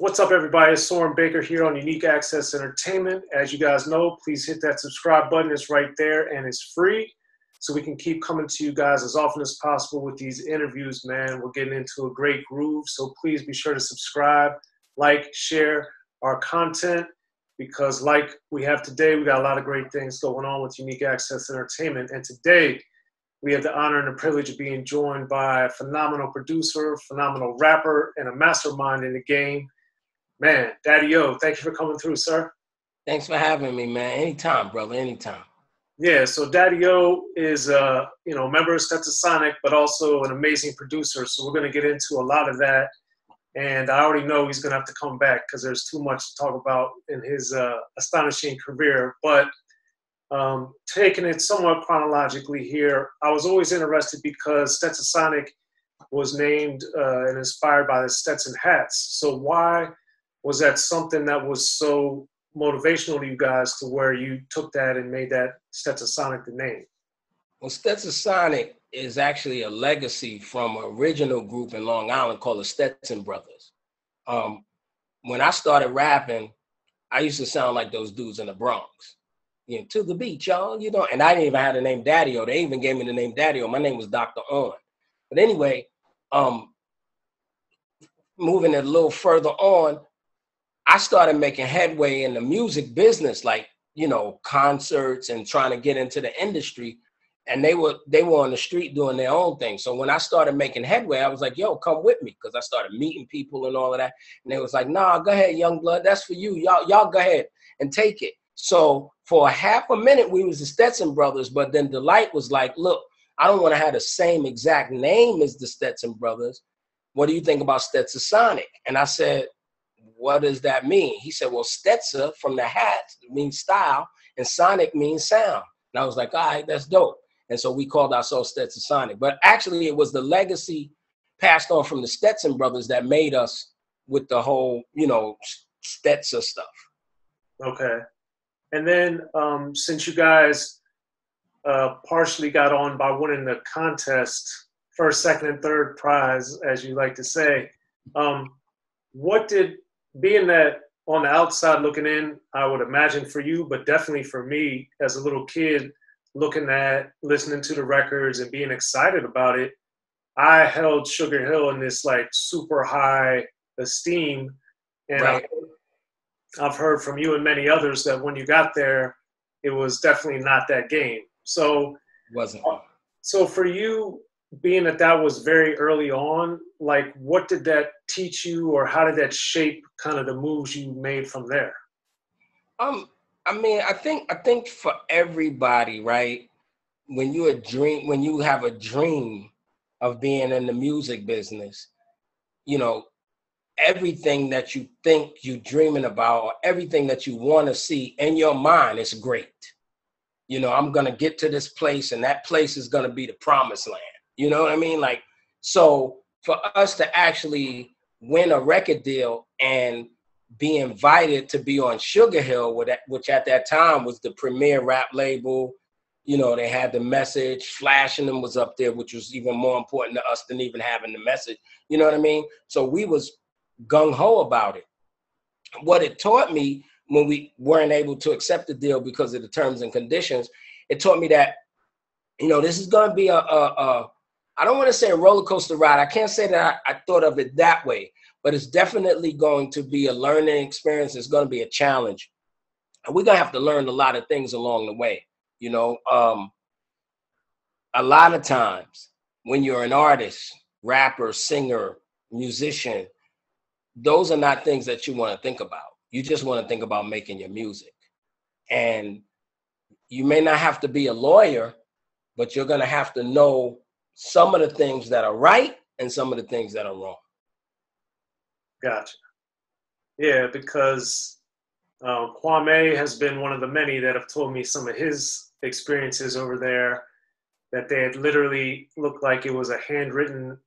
What's up, everybody? It's Soren Baker here on Unique Access Entertainment. As you guys know, please hit that subscribe button. It's right there and it's free, so we can keep coming to you guys as often as possible with these interviews, man. We're getting into a great groove, so please be sure to subscribe, like, share our content, because like we have today, we got a lot of great things going on with Unique Access Entertainment. And today, we have the honor and the privilege of being joined by a phenomenal producer, phenomenal rapper, and a mastermind in the game. Man, Daddy-O, thank you for coming through, sir. Thanks for having me, man. Anytime, brother, anytime. Yeah, so Daddy-O is a member of Stetsasonic, but also an amazing producer. So we're going to get into a lot of that. And I already know he's going to have to come back because there's too much to talk about in his astonishing career. But taking it somewhat chronologically here, I was always interested because Stetsasonic was named and inspired by the Stetson hats. So why was that something that was so motivational to you guys to where you took that and made that Stetsasonic the name? Well, Stetsasonic is actually a legacy from an original group in Long Island called the Stetson Brothers. When I started rapping, I used to sound like those dudes in the Bronx. To the beat, y'all, and I didn't even have the name Daddy-O. They even gave me the name Daddy-O. My name was Dr. On. But anyway, moving it a little further on, I started making headway in the music business, like, concerts and trying to get into the industry. And they were on the street doing their own thing. So when I started making headway, I was like, yo, come with me. Because I started meeting people and all of that. And they was like, nah, go ahead, young blood. That's for you. Y'all go ahead and take it. So for half a minute, we was the Stetson Brothers. But then Delight was like, look, I don't want to have the same exact name as the Stetson Brothers. What do you think about Stetsasonic? And I said, what does that mean? He said, well, Stetsa from the hat means style and Sonic means sound. And I was like, all right, that's dope. And so we called ourselves Stetsasonic. But actually, it was the legacy passed on from the Stetson Brothers that made us with the whole, Stetsa stuff. Okay. And then since you guys partially got on by winning the contest, first, second, and third prize, as you like to say, being that on the outside looking in, I would imagine for you, but definitely for me as a little kid, listening to the records and being excited about it, I held Sugar Hill in this like super high esteem. And right. I've heard from you and many others that when you got there, it was definitely not that game. So it wasn't. So for you, being that was very early on, like what did that teach you, or how did that shape kind of the moves you made from there? I think for everybody, right? When you have a dream of being in the music business, everything that you think you're dreaming about, or everything that you want to see in your mind is great. I'm going to get to this place and that place is going to be the promised land. You know what I mean? Like, so for us to actually win a record deal and be invited to be on Sugar Hill, which at that time was the premier rap label, they had the message, Flashing Them was up there, which was even more important to us than even having the message. You know what I mean? So we was gung-ho about it. What it taught me when we weren't able to accept the deal because of the terms and conditions, it taught me that, this is going to be I don't want to say a roller coaster ride. I can't say that I thought of it that way, but it's definitely going to be a learning experience. It's going to be a challenge. And we're going to have to learn a lot of things along the way. A lot of times when you're an artist, rapper, singer, musician, those are not things that you want to think about. You just want to think about making your music. And you may not have to be a lawyer, but you're going to have to know some of the things that are right and some of the things that are wrong. Gotcha. Yeah, because Kwame has been one of the many that have told me some of his experiences over there, that they had literally looked like it was a handwritten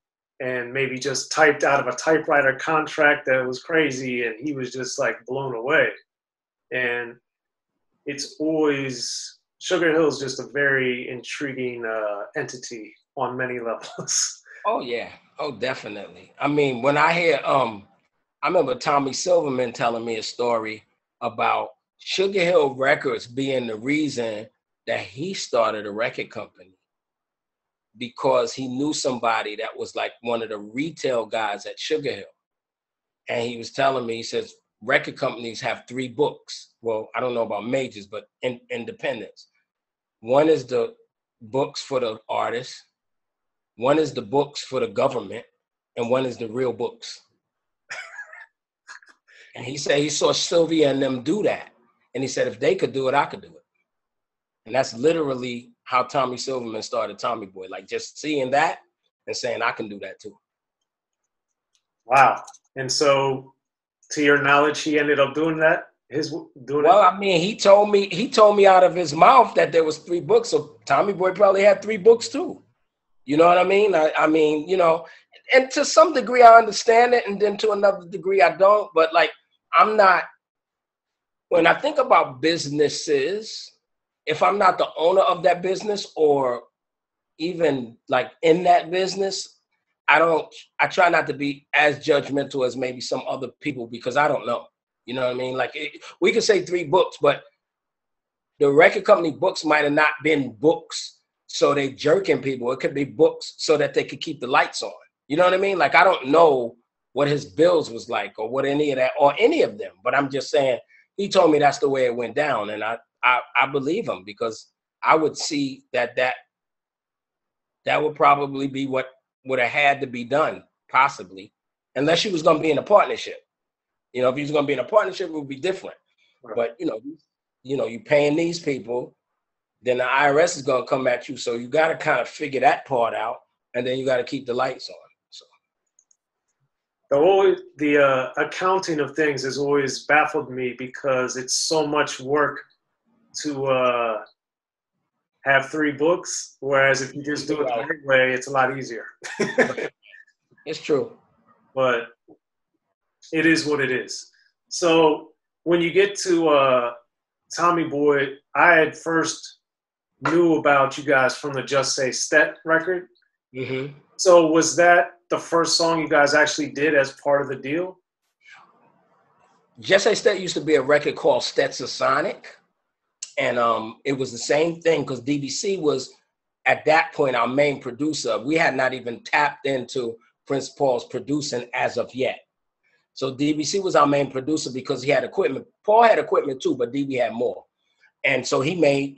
and maybe just typed out of a typewriter contract that was crazy, and he was just like blown away. And it's always, Sugar Hill is just a very intriguing entity on many levels. Oh yeah, oh definitely. I mean, when I hear I remember Tommy Silverman telling me a story about Sugar Hill Records being the reason that he started a record company, because he knew somebody that was like one of the retail guys at Sugar Hill. And he was telling me, he says, record companies have 3 books. Well, I don't know about majors, but independents. One is the books for the artists, one is the books for the government, and one is the real books. And he said he saw Sylvia and them do that. And he said, if they could do it, I could do it. And that's literally how Tommy Silverman started Tommy Boy, like just seeing that and saying, I can do that too. Wow. And so, to your knowledge, he ended up doing that? I mean, he told me out of his mouth that there was 3 books. So Tommy Boy probably had 3 books too. You know what I mean? I mean, you know, and to some degree I understand it, and then to another degree I don't. But like, I'm not, when I think about businesses, if I'm not the owner of that business or even like in that business, I try not to be as judgmental as maybe some other people, because I don't know. You know what I mean? Like, we could say 3 books, but the record company books might have not been books so they jerking people. It could be books so that they could keep the lights on. You know what I mean? Like, I don't know what his bills was like or what any of that, or any of them, but I'm just saying, he told me that's the way it went down. And I believe him, because I would see that would probably be what would have had to be done, possibly, unless you was going to be in a partnership. You know, if you was going to be in a partnership, it would be different. Right. But, you know, you paying these people, then the IRS is going to come at you. So you got to kind of figure that part out, and then you got to keep the lights on. So the accounting of things has always baffled me, because it's so much work to have 3 books, whereas if you just do it the right way, it's a lot easier. It's true. But it is what it is. So when you get to Tommy Boy, I had first knew about you guys from the Just Say Stet record. Mm-hmm. So was that the first song you guys actually did as part of the deal? Just Say Stet used to be a record called Stetsasonic. And it was the same thing, because D.O.C was, at that point, our main producer. We had not even tapped into Prince Paul's producing as of yet. So D.O.C was our main producer because he had equipment. Paul had equipment too, but DB had more. And so he made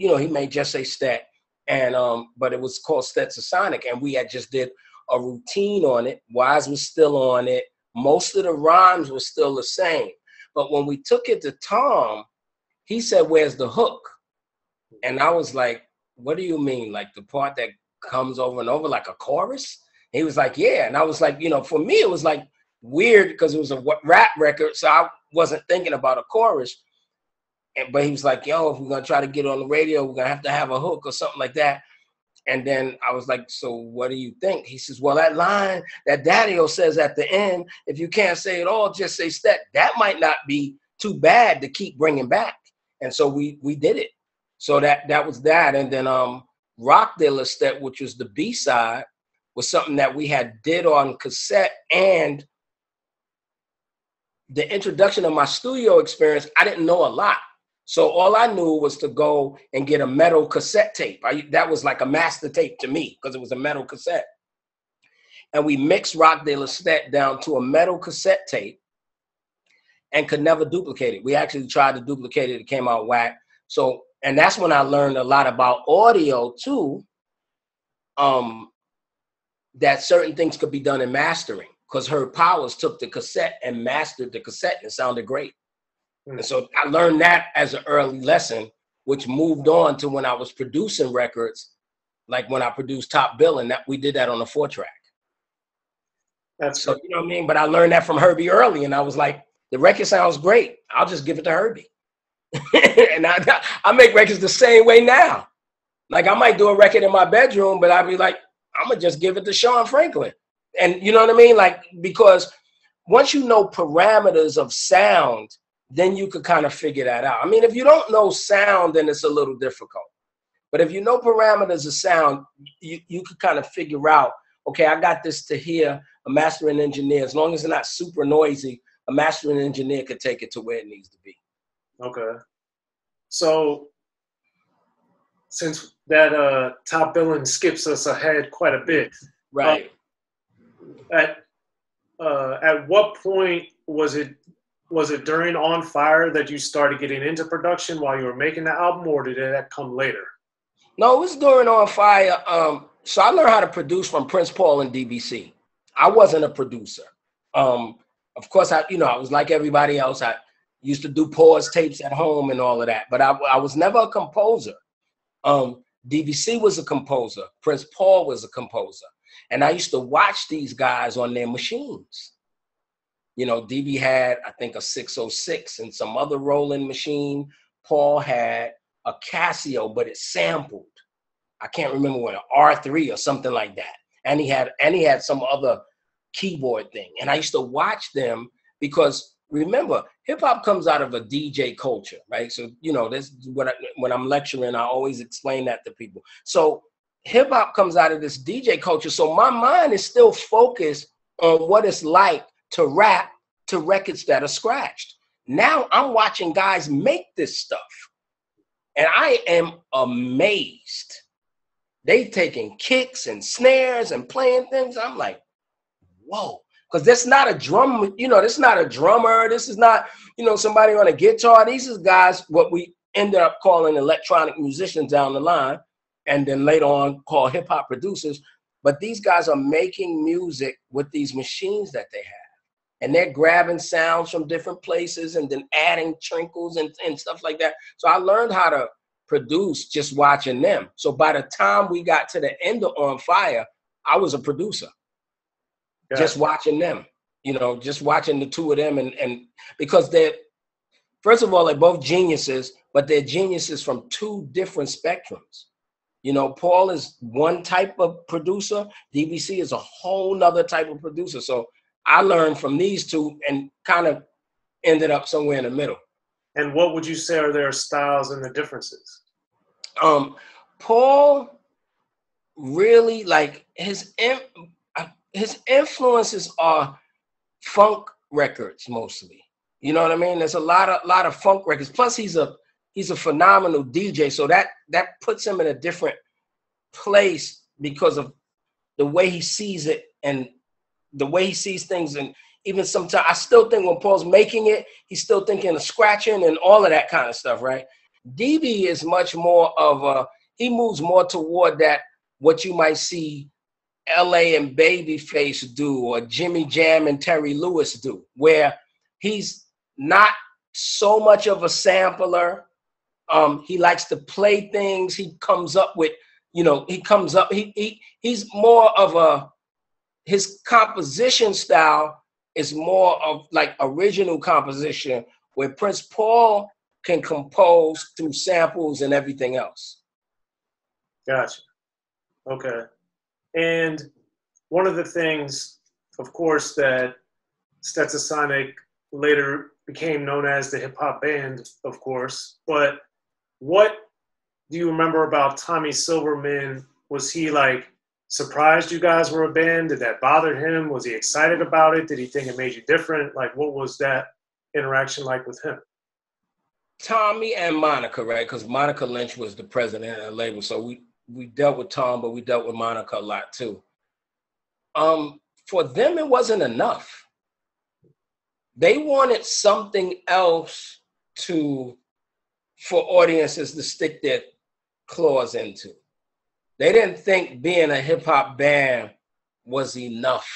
Just Say Stet, and but it was called Stetsasonic, and we had just did a routine on it. Wise was still on it. Most of the rhymes were still the same. But when we took it to Tom, he said, "Where's the hook?" And I was like, "What do you mean? Like the part that comes over and over like a chorus?" He was like, "Yeah." And I was like, for me, it was like weird because it was a rap record, so I wasn't thinking about a chorus. But he was like, "Yo, if we're gonna try to get on the radio, we're gonna have a hook or something like that." And then I was like, "So what do you think?" He says, "Well, that line that Daddy-O says at the end, if you can't say it all, just say Stet. That might not be too bad to keep bringing back." And so we did it. So that was that. And then Rock Dealer Stet, which was the B-side, was something that we had did on cassette. And the introduction of my studio experience, I didn't know a lot. So all I knew was to go and get a metal cassette tape. That was like a master tape to me because it was a metal cassette. And we mixed Rock Dealer Stet down to a metal cassette tape and could never duplicate it. We actually tried to duplicate it. It came out whack. So, and that's when I learned a lot about audio too, that certain things could be done in mastering, because Herb Powers took the cassette and mastered the cassette and it sounded great. And so I learned that as an early lesson, which moved on to when I was producing records, like when I produced Top Bill, and that we did that on a 4-track. That's so, you know what I mean? But I learned that from Herbie early, and I was like, the record sounds great. I'll just give it to Herbie. And I make records the same way now. Like I might do a record in my bedroom, but I'd be like, I'm going to just give it to Sean Franklin. And you know what I mean? Like, because once you know parameters of sound, then you could kind of figure that out. I mean, if you don't know sound, then it's a little difficult. But if you know parameters of sound, you could kind of figure out, okay, I got this to here, a mastering engineer, as long as it's not super noisy, a mastering engineer could take it to where it needs to be. Okay. So since that top billing skips us ahead quite a bit, Right. At what point was it during On Fire that you started getting into production while you were making the album, or did that come later? No, it was during On Fire. So I learned how to produce from Prince Paul and DBC. I wasn't a producer. Of course, I was like everybody else. I used to do pause tapes at home and all of that, but I was never a composer. DBC was a composer. Prince Paul was a composer. And I used to watch these guys on their machines. You know, DB had, I think, a 606 and some other rolling machine. Paul had a Casio, but it sampled. I can't remember what, an R3 or something like that. And he had some other keyboard thing. And I used to watch them because, remember, hip hop comes out of a DJ culture, right? So, you know, this is when I'm lecturing, I always explain that to people. So hip hop comes out of this DJ culture. So my mind is still focused on what it's like to rap to records that are scratched. Now I'm watching guys make this stuff. And I am amazed. They taking kicks and snares and playing things. I'm like, whoa. Because that's not a drum, this is not a drummer. This is not, somebody on a guitar. These are guys, what we ended up calling electronic musicians down the line, and then later on called hip hop producers. But these guys are making music with these machines that they have. And they're grabbing sounds from different places and then adding trinkles and stuff like that. So I learned how to produce just watching them. So by the time we got to the end of On Fire, I was a producer. Yeah. Just watching them, just watching the two of them. And because they're, first of all, they're both geniuses, but they're geniuses from two different spectrums. Paul is one type of producer. DBC is a whole nother type of producer. So I learned from these two and kind of ended up somewhere in the middle. And what would you say are their styles and the differences? Paul really, like, his influences are funk records mostly. You know what I mean? There's a lot of funk records. Plus, he's a phenomenal DJ, so that puts him in a different place because of the way he sees it and the way he sees things. And even sometimes I still think when Paul's making it, he's still thinking of scratching and all of that kind of stuff, right? DB is much more of he moves more toward that, what you might see LA and Babyface do, or Jimmy Jam and Terry Lewis do, where he's not so much of a sampler. He likes to play things. He comes up with, he's more of his composition style is more of like original composition, where Prince Paul can compose through samples and everything else. Gotcha. Okay. And one of the things, of course, that Stetsasonic later became known as the hip hop band, of course, but what do you remember about Tommy Silverman? Was he like surprised you guys were a band? Did that bother him? Was he excited about it? Did he think it made you different? Like, what was that interaction like with him? Tommy and Monica, right? Because Monica Lynch was the president of the label. So we dealt with Tom, but we dealt with Monica a lot too. For them, it wasn't enough. They wanted something else for audiences to stick their claws into. They didn't think being a hip hop band was enough.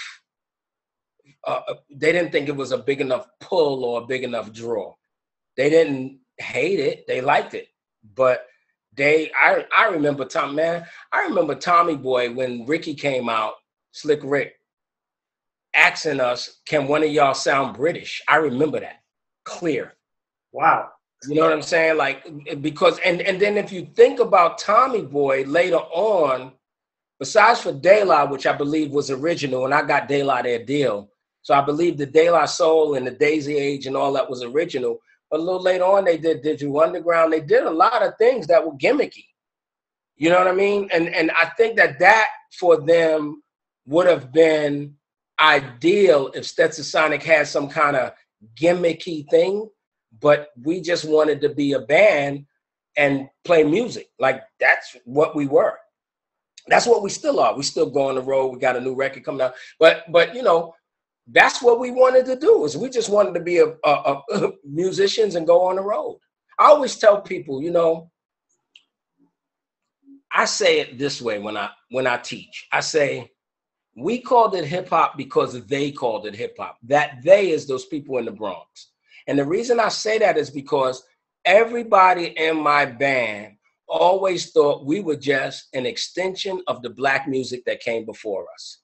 They didn't think it was a big enough pull or a big enough draw. They didn't hate it. They liked it. But I remember Tommy Boy when Ricky came out, Slick Rick, asking us, can one of y'all sound British? I remember that clear. Wow. You know what I'm saying? Like, because, and then if you think about Tommy Boy later on, besides for De La, which I believe was original, and I got De La their deal. So I believe the De La Soul and the Daisy Age and all that was original. But a little later on, they did Digital Underground. They did a lot of things that were gimmicky. You know what I mean? And I think that for them would have been ideal if Stetsasonic had some kind of gimmicky thing, but we just wanted to be a band and play music. Like, that's what we were. That's what we still are. We still go on the road. We got a new record coming out. But you know, that's what we wanted to do, is we just wanted to be a musicians and go on the road. I always tell people, you know, I say it this way when I teach. I say, we called it hip hop because they called it hip hop. That they is those people in the Bronx. And the reason I say that is because everybody in my band always thought we were just an extension of the black music that came before us.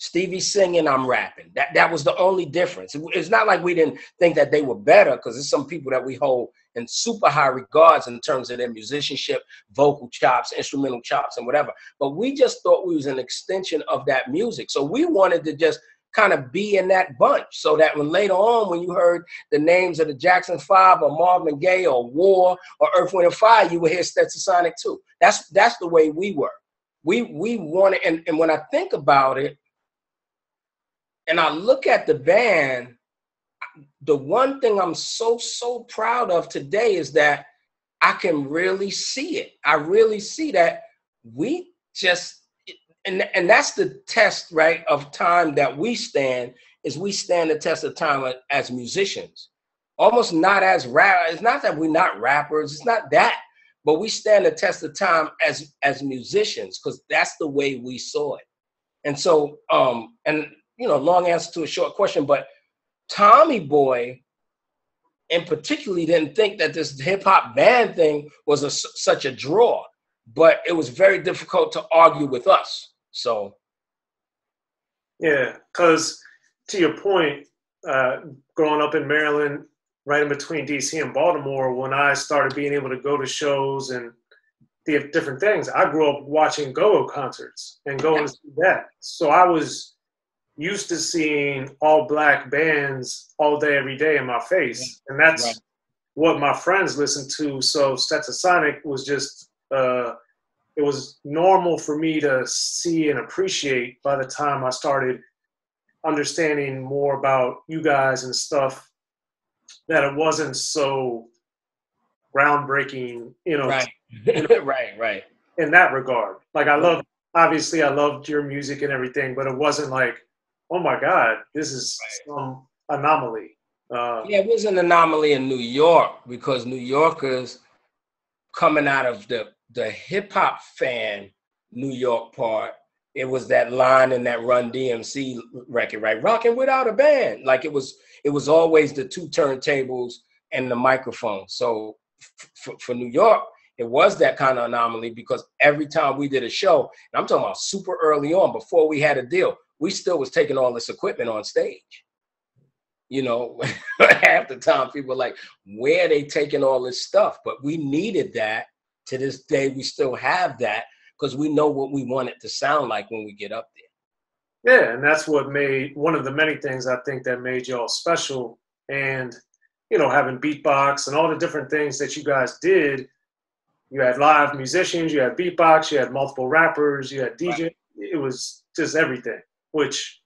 Stevie's singing, I'm rapping. That was the only difference. It's not like we didn't think that they were better, because there's some people that we hold in super high regards in terms of their musicianship, vocal chops, instrumental chops, and whatever. But we just thought we was an extension of that music. So we wanted to just kind of be in that bunch, so that when later on, when you heard the names of the Jackson 5 or Marvin Gaye or War or Earth, Wind & Fire, you would hear Stetsasonic too. That's the way we were. We wanted, and when I think about it, and I look at the band, the one thing I'm so proud of today is that I can really see it. I really see that we just, and that's the test, right, of time that we stand, is we stand the test of time as musicians. Almost not as rappers. It's not that we're not rappers. It's not that. But we stand the test of time as musicians, because that's the way we saw it. And so, and you know, long answer to a short question, but Tommy Boy in particularly didn't think that this hip hop band thing was such a draw, but it was very difficult to argue with us. So. Yeah, because to your point, growing up in Maryland, right in between D.C. and Baltimore, when I started being able to go to shows and the different things, I grew up watching go-go concerts and going to see that. So I was used to seeing all black bands all day, every day in my face. And that's what my friends listened to. So Stetsasonic was just, it was normal for me to see and appreciate by the time I started understanding more about you guys and stuff, that it wasn't so groundbreaking, you know. Right. You know, right. In that regard. Like obviously I loved your music and everything, but it wasn't like, oh my God, this is some anomaly. Yeah, it was an anomaly in New York, because New Yorkers coming out of the hip hop fan New York part, it was that line in that Run DMC record, right? Rocking without a band. Like it was always the two turntables and the microphone. So for New York, it was that kind of anomaly, because every time we did a show, and I'm talking about super early on, before we had a deal, we still was taking all this equipment on stage. You know, half the time people were like, where are they taking all this stuff? But we needed that. To this day, we still have that, because we know what we want it to sound like when we get up there. Yeah, and that's what made, one of the many things I think that made y'all special. And, you know, having beatbox and all the different things that you guys did. You had live musicians, you had beatbox, you had multiple rappers, you had DJ. Right. It was just everything, which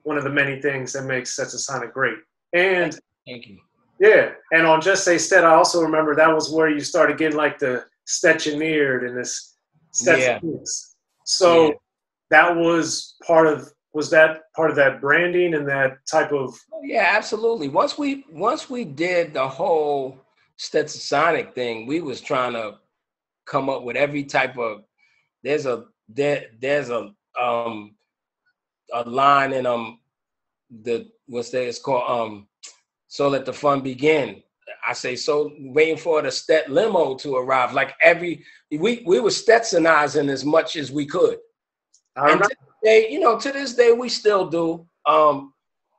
one of the many things that makes Stetsasonic great. And thank you. Yeah, and on Just Say Stet, I also remember that was where you started getting like the Stetcheneered and this Stetson. So that was that part of that branding and that type of? Oh, yeah, absolutely. Once we did the whole Stetsasonic thing, we was trying to come up with every type of, there's a line in it's called So Let the Fun Begin. I say, so waiting for the Stet limo to arrive. Like we were Stetsonizing as much as we could. And to this day, you know, to this day we still do.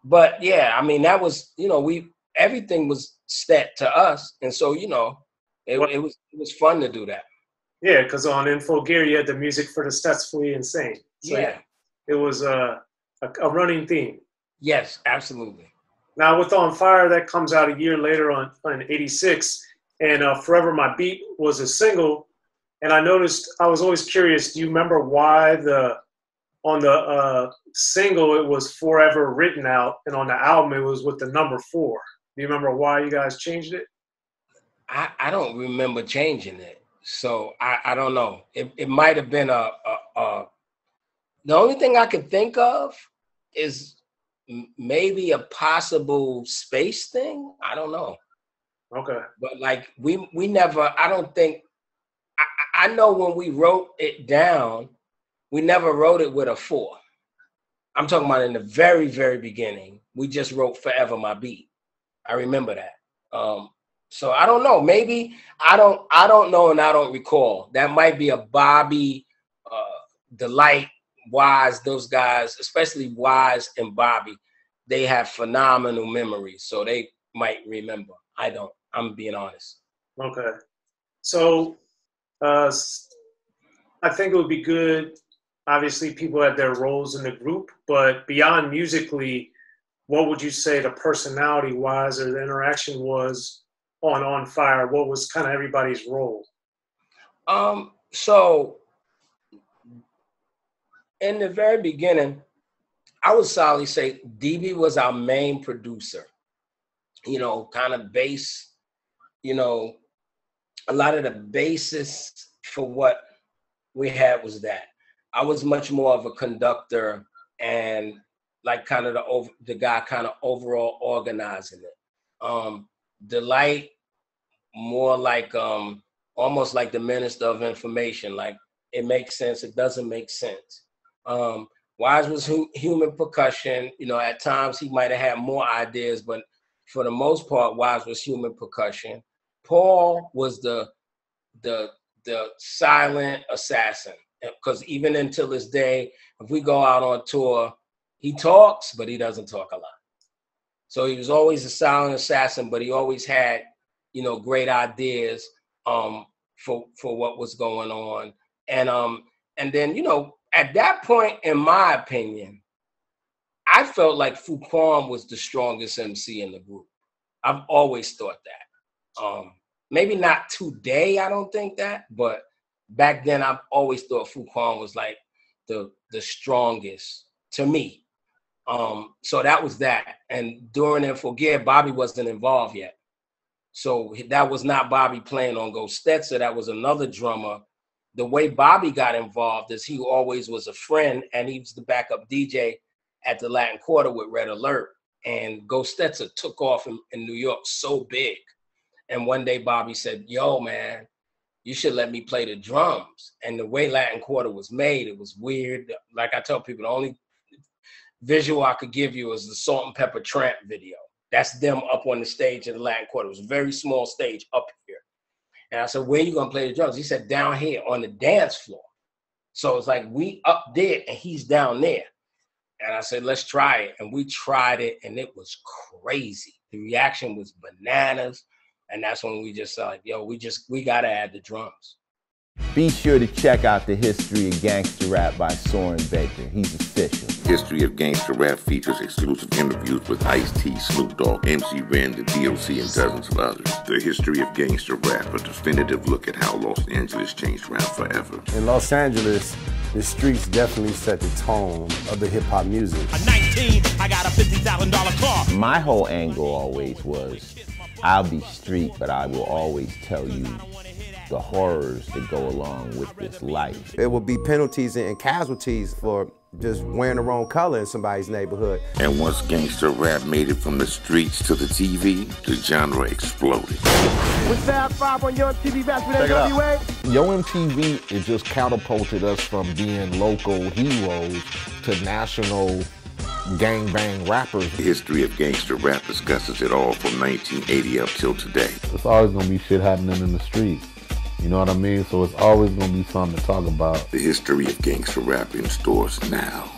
But yeah, I mean, that was, you know, everything was Stet to us, and so, you know, it was fun to do that. Yeah, because on Info Gear you had the music for the Stetsfully Insane. So yeah, it was a running theme. Yes, absolutely. Now with On Fire, that comes out a year later on '86, and Forever My Beat was a single. And I noticed, I was always curious, do you remember why the on the single, it was Forever Written Out, and on the album, it was with the number 4. Do you remember why you guys changed it? I don't remember changing it, so I don't know. It might have been the only thing I could think of is maybe a possible space thing. I don't know. Okay. But like we never, I don't think, I know when we wrote it down, we never wrote it with a 4. I'm talking about in the very, very beginning. We just wrote Forever My Beat. I remember that. So I don't know. Maybe I don't know, and I don't recall. That might be a Bobby, Delight, Wise. Those guys, especially Wise and Bobby, they have phenomenal memories, so they might remember. I don't. I'm being honest. Okay. So I think it would be good. Obviously, people have their roles in the group, but beyond musically, what would you say the personality-wise or the interaction was on Fire? What was kind of everybody's role? So in the very beginning, I would solidly say DB was our main producer. You know, kind of bass, you know, a lot of the basis for what we had was that. I was much more of a conductor and like kind of the guy kind of overall organizing it. Delight, more like almost like the minister of information. Like it makes sense, it doesn't make sense. Wise was human percussion. You know, at times he might have had more ideas, but for the most part, Wise was human percussion. Paul was the silent assassin, because even until this day, if we go out on tour, he talks, but he doesn't talk a lot. So he was always a silent assassin, but he always had, you know, great ideas for what was going on. And then, you know, at that point, in my opinion, I felt like Fuquan was the strongest MC in the group. I've always thought that. Maybe not today, I don't think that, but back then I've always thought Fuquan was like the strongest to me. So that was that. And during and Forget, Bobby wasn't involved yet. So that was not Bobby playing on Go Stetzer. That was another drummer. The way Bobby got involved is he always was a friend, and he was the backup DJ at the Latin Quarter with Red Alert. And Go Stetzer took off in New York so big. And one day Bobby said, yo, man, you should let me play the drums. And the way Latin Quarter was made, it was weird. Like I tell people, the only visual I could give you is the Salt and Pepper Tramp video. That's them up on the stage in the Latin Quarter. It was a very small stage up here. And I said, where are you going to play the drums? He said, down here on the dance floor. So it's like we up there and he's down there. And I said, let's try it. And we tried it, and it was crazy. The reaction was bananas. And that's when we just like, yo, we got to add the drums. Be sure to check out the History of Gangster Rap by Soren Baker. He's official. History of Gangster Rap features exclusive interviews with Ice-T, Snoop Dogg, MC Ren, the D.O.C, and dozens of others. The History of Gangster Rap, a definitive look at how Los Angeles changed rap forever. In Los Angeles, the streets definitely set the tone of the hip-hop music. At 19, I got a $50,000 car. My whole angle always was, I'll be street, but I will always tell you the horrors that go along with this life. There will be penalties and casualties for just wearing the wrong color in somebody's neighborhood. And once gangster rap made it from the streets to the TV, the genre exploded. With Fab 5 on Young TV back with NWA. Yo MTV, it just catapulted us from being local heroes to national gangbang rappers. The History of Gangster Rap discusses it all from 1980 up till today. It's always gonna be shit happening in the streets. You know what I mean? So it's always gonna be something to talk about. The History of Gangster Rap in stores now.